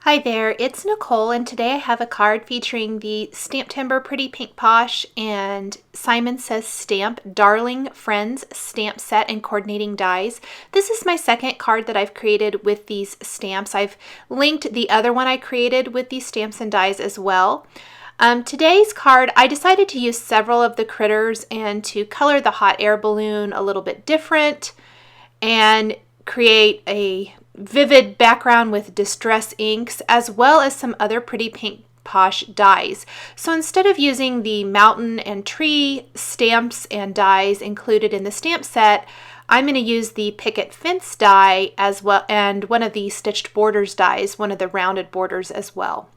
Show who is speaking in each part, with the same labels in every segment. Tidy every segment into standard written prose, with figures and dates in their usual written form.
Speaker 1: Hi there, it's Nicole, and today I have a card featuring the STAMPtember Pretty Pink Posh and Simon Says Stamp Darling Friends stamp set and coordinating dies. This is my second card that I've created with these stamps. I've linked the other one I created with these stamps and dies as well. Today's card, I decided to use several of the critters and to color the hot air balloon a little bit different and create a vivid background with distress inks, as well as some other Pretty Pink Posh dies. So instead of using the mountain and tree stamps and dies included in the stamp set, I'm going to use the picket fence die as well, and one of the stitched borders dies, one of the rounded borders as well.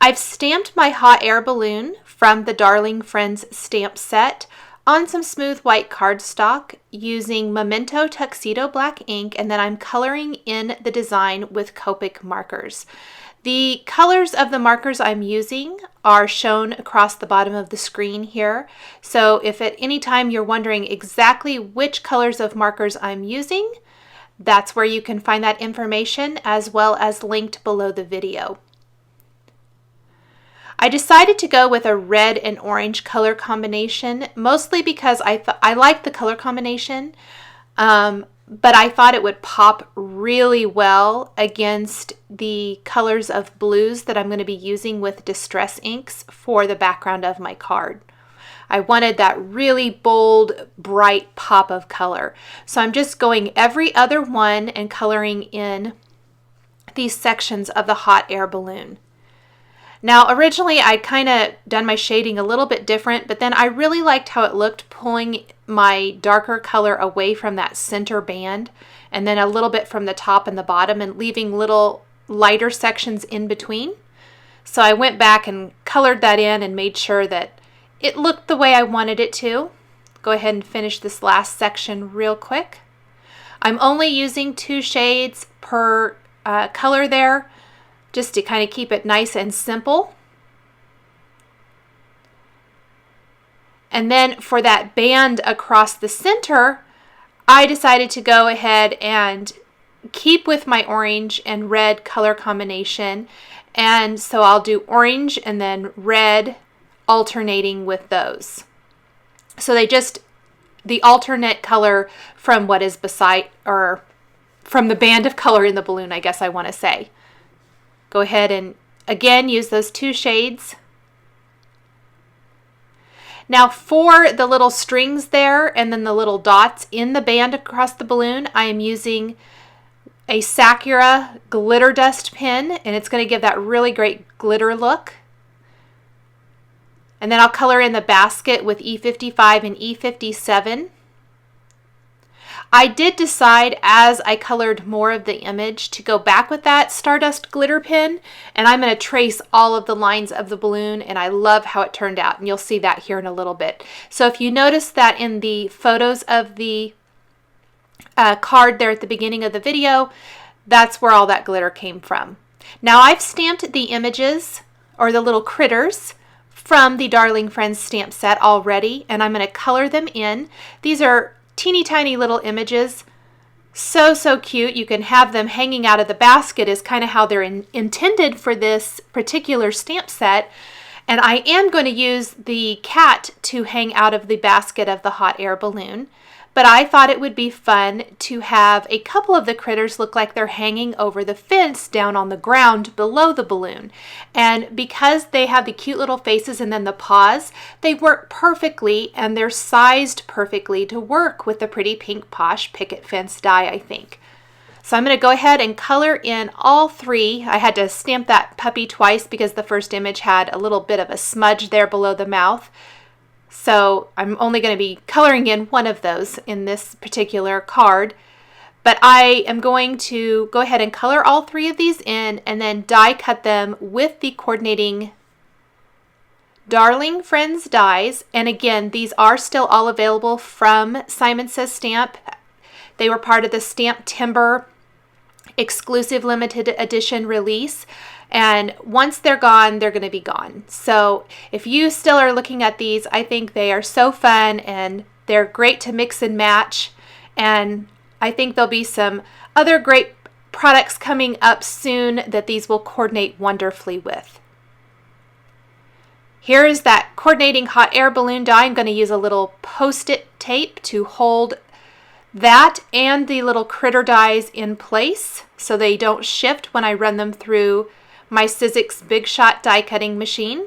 Speaker 1: I've stamped my hot air balloon from the Darling Friends stamp set on some smooth white cardstock using Memento Tuxedo black ink, and then I'm coloring in the design with Copic markers. The colors of the markers I'm using are shown across the bottom of the screen here. So if at any time you're wondering exactly which colors of markers I'm using, that's where you can find that information, as well as linked below the video. I decided to go with a red and orange color combination, mostly because I like the color combination, but I thought it would pop really well against the colors of blues that I'm going to be using with distress inks for the background of my card. I wanted that really bold, bright pop of color. So I'm just going every other one and coloring in these sections of the hot air balloon. Now, originally I'd kind of done my shading a little bit different, but then I really liked how it looked pulling my darker color away from that center band and then a little bit from the top and the bottom and leaving little lighter sections in between. So I went back and colored that in and made sure that it looked the way I wanted it to. Go ahead and finish this last section real quick. I'm only using 2 shades per color there, just to kind of keep it nice and simple. And then for that band across the center, I decided to go ahead and keep with my orange and red color combination. And so I'll do orange and then red alternating with those. So the alternate color from what is beside, or from the band of color in the balloon, I guess I want to say. Go ahead and again use those 2 shades. Now for the little strings there and then the little dots in the band across the balloon, I am using a Sakura glitter dust pen, and it's going to give that really great glitter look. And then I'll color in the basket with E55 and E57. I did decide as I colored more of the image to go back with that Stardust glitter pen, and I'm going to trace all of the lines of the balloon, and I love how it turned out, and you'll see that here in a little bit. So if you notice that in the photos of the card there at the beginning of the video, that's where all that glitter came from. Now I've stamped the images, or the little critters, from the Darling Friends stamp set already, and I'm going to color them in. These are teeny tiny little images, so cute. You can have them hanging out of the basket is kind of how they're intended for this particular stamp set. And I am going to use the cat to hang out of the basket of the hot air balloon, but I thought it would be fun to have a couple of the critters look like they're hanging over the fence down on the ground below the balloon. And because they have the cute little faces and then the paws, they work perfectly, and they're sized perfectly to work with the Pretty Pink Posh picket fence die, I think. So I'm going to go ahead and color in all 3. I had to stamp that puppy twice because the first image had a little bit of a smudge there below the mouth. So I'm only going to be coloring in one of those in this particular card. But I am going to go ahead and color all 3 of these in and then die cut them with the coordinating Darling Friends dies. And again, these are still all available from Simon Says Stamp. They were part of the STAMPtember exclusive limited edition release. And once they're gone, they're going to be gone. So if you still are looking at these, I think they are so fun and they're great to mix and match. And I think there'll be some other great products coming up soon that these will coordinate wonderfully with. Here is that coordinating hot air balloon die. I'm going to use a little Post-it tape to hold that and the little critter dies in place so they don't shift when I run them through my Sizzix Big Shot die cutting machine.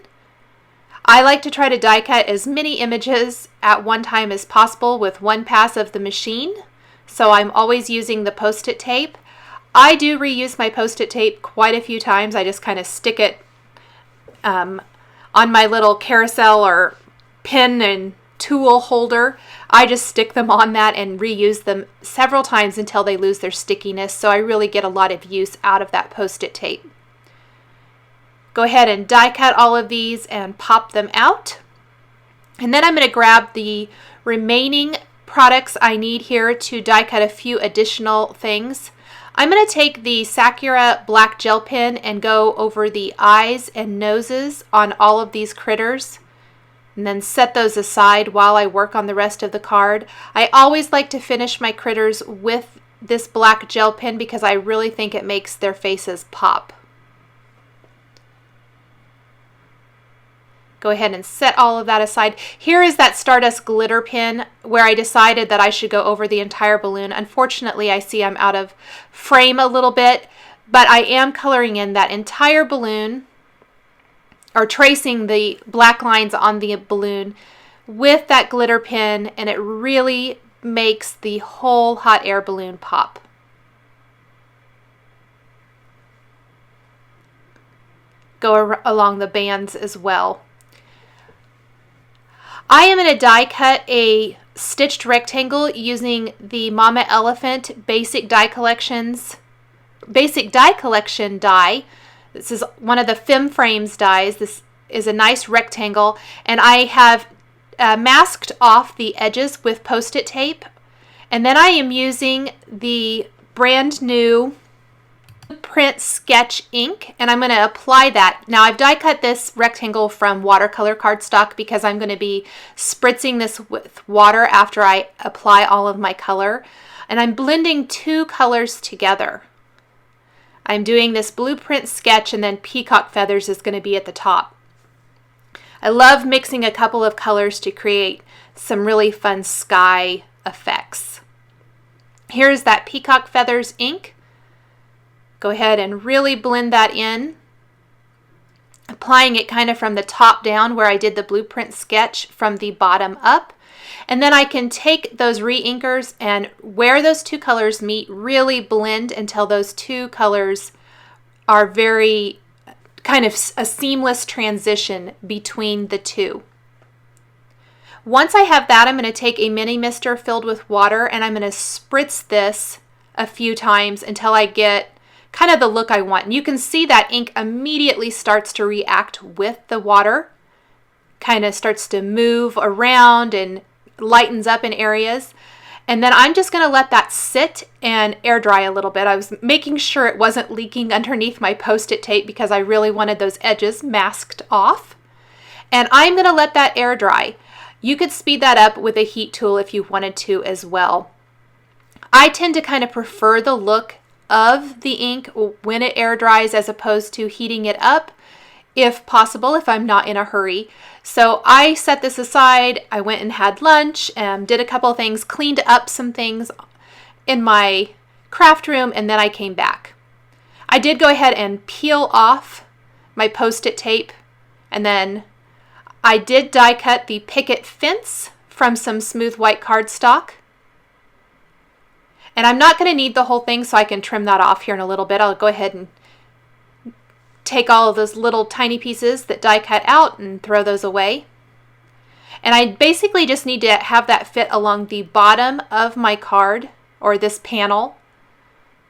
Speaker 1: I like to try to die cut as many images at one time as possible with one pass of the machine, so I'm always using the Post-it tape. I do reuse my Post-it tape quite a few times. I just kind of stick it on my little carousel or pin and tool holder. I just stick them on that and reuse them several times until they lose their stickiness, so I really get a lot of use out of that Post-it tape. Go ahead and die cut all of these and pop them out. And then I'm going to grab the remaining products I need here to die cut a few additional things. I'm going to take the Sakura black gel pen and go over the eyes and noses on all of these critters and then set those aside while I work on the rest of the card. I always like to finish my critters with this black gel pen because I really think it makes their faces pop. Go ahead and set all of that aside. Here is that Stardust glitter pen where I decided that I should go over the entire balloon. Unfortunately, I see I'm out of frame a little bit, but I am coloring in that entire balloon or tracing the black lines on the balloon with that glitter pen, and it really makes the whole hot air balloon pop. Go along the bands as well. I am going to die cut a stitched rectangle using the Mama Elephant Basic Die Collection die. This is one of the Fem Frames dies. This is a nice rectangle, and I have masked off the edges with Post-it tape, and then I am using the brand new print sketch ink, and I'm going to apply that. Now I've die cut this rectangle from watercolor cardstock because I'm going to be spritzing this with water after I apply all of my color, and I'm blending two colors together. I'm doing this blueprint sketch, and then peacock feathers is going to be at the top. I love mixing a couple of colors to create some really fun sky effects. Here's that peacock feathers ink. Go ahead and really blend that in, applying it kind of from the top down where I did the blueprint sketch from the bottom up. And then I can take those re-inkers and where those two colors meet, really blend until those two colors are very kind of a seamless transition between the two. Once I have that, I'm going to take a mini mister filled with water and I'm going to spritz this a few times until I get kind of the look I want. And you can see that ink immediately starts to react with the water, kind of starts to move around and lightens up in areas. And then I'm just going to let that sit and air dry a little bit. I was making sure it wasn't leaking underneath my Post-it tape because I really wanted those edges masked off. And I'm going to let that air dry. You could speed that up with a heat tool if you wanted to as well. I tend to kind of prefer the look of the ink when it air dries as opposed to heating it up if possible, if I'm not in a hurry. So I set this aside. I went and had lunch and did a couple of things, cleaned up some things in my craft room, and then I came back. I did go ahead and peel off my Post-it tape, and then I did die cut the picket fence from some smooth white cardstock. And I'm not going to need the whole thing, so I can trim that off here in a little bit. I'll go ahead and take all of those little tiny pieces that die cut out and throw those away. And I basically just need to have that fit along the bottom of my card or this panel.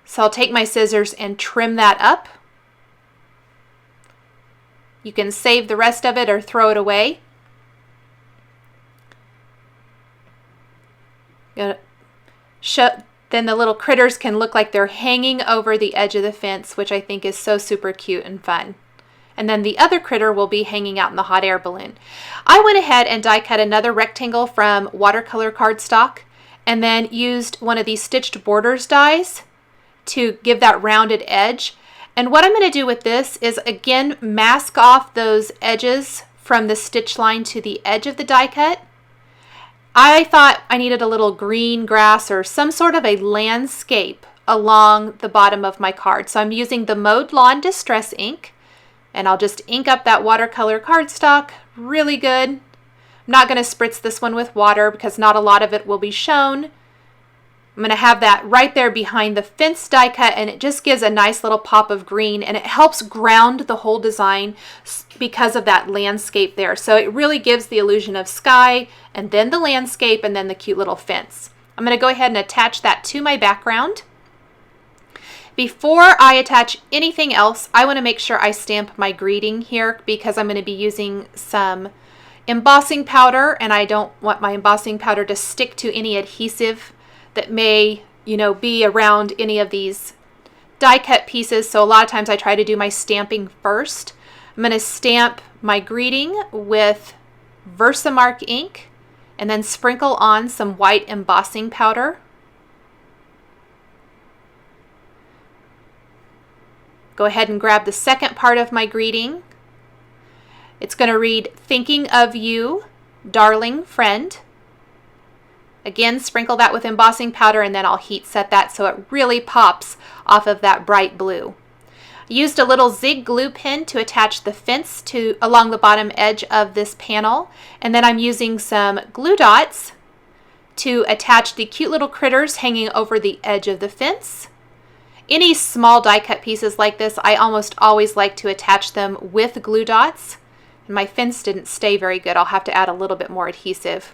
Speaker 1: So I'll take my scissors and trim that up. You can save the rest of it or throw it away. Then the little critters can look like they're hanging over the edge of the fence, which I think is so super cute and fun. And then the other critter will be hanging out in the hot air balloon. I went ahead and die cut another rectangle from watercolor cardstock and then used one of these stitched borders dies to give that rounded edge. And what I'm going to do with this is, again, mask off those edges from the stitch line to the edge of the die cut. I thought I needed a little green grass or some sort of a landscape along the bottom of my card. So I'm using the Mowed Lawn Distress ink, and I'll just ink up that watercolor cardstock really good. I'm not going to spritz this one with water because not a lot of it will be shown. I'm going to have that right there behind the fence die cut, and it just gives a nice little pop of green, and it helps ground the whole design because of that landscape there. So it really gives the illusion of sky, and then the landscape, and then the cute little fence. I'm going to go ahead and attach that to my background. Before I attach anything else, I want to make sure I stamp my greeting here because I'm going to be using some embossing powder, and I don't want my embossing powder to stick to any adhesive that may, be around any of these die cut pieces. So a lot of times I try to do my stamping first. I'm going to stamp my greeting with Versamark ink and then sprinkle on some white embossing powder. Go ahead and grab the second part of my greeting. It's going to read, "Thinking of you, darling friend." Again, sprinkle that with embossing powder, and then I'll heat set that so it really pops off of that bright blue. I used a little zig glue pen to attach the fence along the bottom edge of this panel, and then I'm using some glue dots to attach the cute little critters hanging over the edge of the fence. Any small die cut pieces like this, I almost always like to attach them with glue dots. And my fence didn't stay very good. I'll have to add a little bit more adhesive.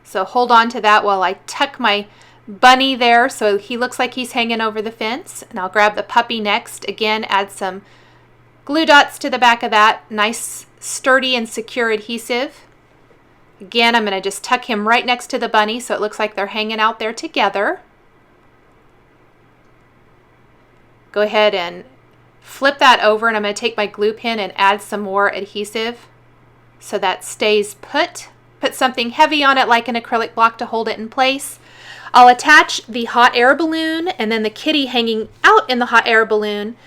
Speaker 1: So hold on to that while I tuck my bunny there so he looks like he's hanging over the fence. And I'll grab the puppy next. Again, add some glue dots to the back of that. Nice, sturdy, and secure adhesive. Again, I'm going to just tuck him right next to the bunny so it looks like they're hanging out there together. Go ahead and flip that over, and I'm going to take my glue pen and add some more adhesive so that stays put. Put something heavy on it like an acrylic block to hold it in place. I'll attach the hot air balloon and then the kitty hanging out in the hot air balloon.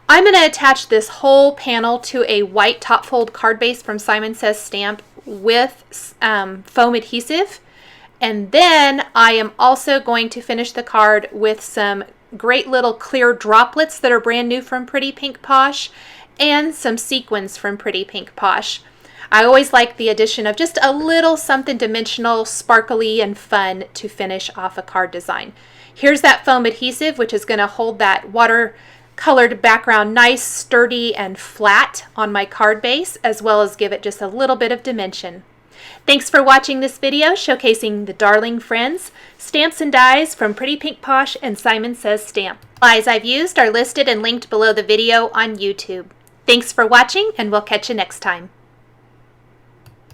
Speaker 1: I'm going to attach this whole panel to a white top fold card base from Simon Says Stamp with foam adhesive. And then I am also going to finish the card with some great little clear droplets that are brand new from Pretty Pink Posh and some sequins from Pretty Pink Posh. I always like the addition of just a little something dimensional, sparkly, and fun to finish off a card design. Here's that foam adhesive, which is going to hold that watercolored background nice, sturdy, and flat on my card base, as well as give it just a little bit of dimension. Thanks for watching this video showcasing the Darling Friends stamps and dies from Pretty Pink Posh and Simon Says Stamp. Supplies I've used are listed and linked below the video on YouTube. Thanks for watching, and we'll catch you next time.